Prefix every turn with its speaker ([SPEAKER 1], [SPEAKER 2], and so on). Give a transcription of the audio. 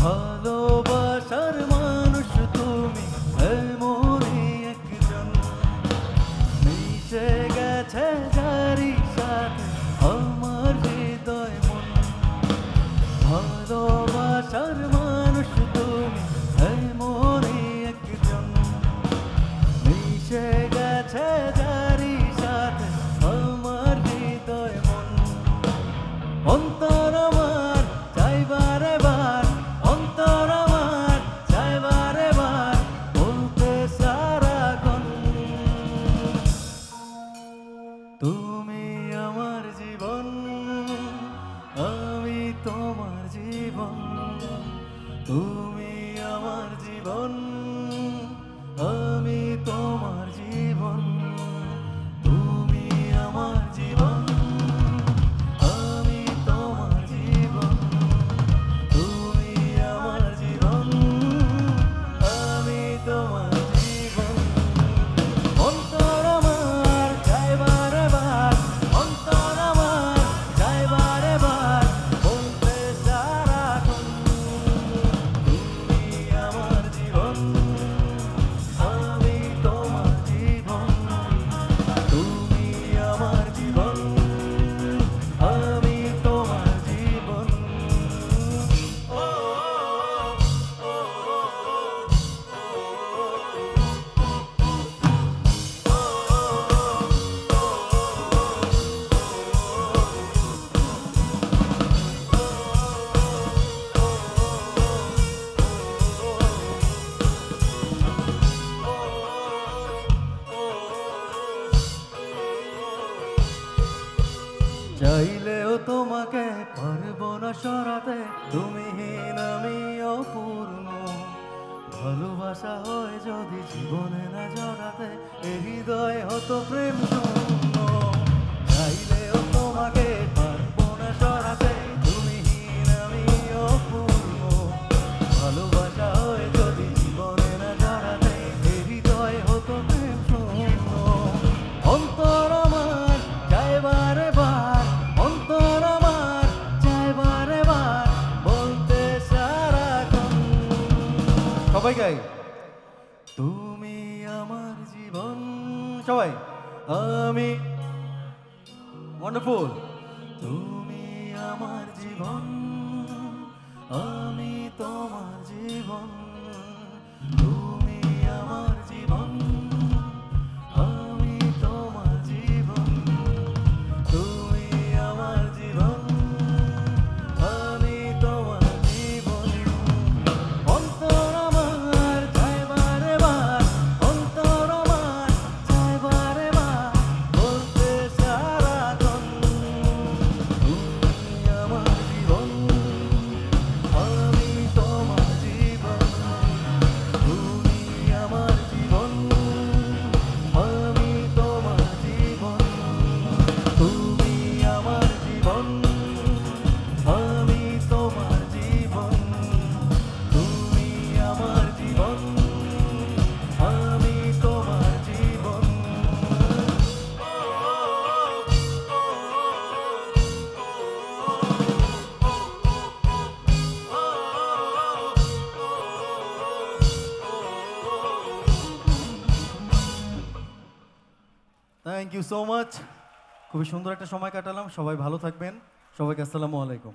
[SPEAKER 1] ভালোবাসার মানুষ তুমি এমনই একজন, মিশে গেছে যারি সাথে আমার হৃদয় মন। ভালোবাসার মানুষ তুমি এমনই একজন, মিশে গেছে যারি সাথে আমার হৃদয় মন। অন্তর আমার চাই বারে বার, অন্তর আমার চাই বারে বার বলতে সারাক্ষণ। তুমি আমার জীবন, আমি তোমার জীবন। তুমি আমার জীবন, আমি তোমার জীবন। তুমি আমার জীবন, আমি তোমার জীবন। তুমি আমার জীবন, আমি তোমার জীবন। অন্তর আমার চাই বারে বার, অন্তর আমার চাই বারে বার বলতে সারাক্ষণ। তুমি আমার জীবন, আমি তোমার জীবন। তুমি আমার জীবন, আমি তোমার জীবন। চাইলেও তোমাকে পারবো না সরাতে, তুমিহীন আমি অপূর্ণ। ভালোবাসা হয় যদি জীবনে না জড়াতে, এ হৃদয় হতো প্রেম শূন্য। চাইলেও তোমাকে পারবো না সরাতে, তুমিহীন আমি অপূর্ণ। ভালোবাসা হয় যদি জীবনে না জড়াতে, এ হৃদয় হতো প্রেম শূন্য। অন্তর আমার চাই বারে বার, অন্তর আমার চাই বারে বার বলতে সারাক্ষণ। সবাই গাই। তুমি আমার জীবন, সবাই। আমি ওয়ান্ডারফুল। তুমি আমার জীবন, আমি তোমার জীবন। তুমি আমার জীবন, আমি তোমার জীবন। তুমি আমার জীবন, আমি তোমার জীবন। অন্তর আমার চাই বারে বার, অন্তর আমার চাই বারে বার বলতে সারাক্ষণ। তুমি আমার জীবন, আমি তোমার জীবন। তুমি আমার জীবন, আমি তোমার জীবন। তুমি আমার জীবন, আমি তোমার জীবন। তুমি আমার জীবন, আমি তোমার জীবন। Thank you so much. খুবই সুন্দর একটা সময় কাটালাম। সবাই ভালো থাকবেন। সবাইকে আসসালামু আলাইকুম।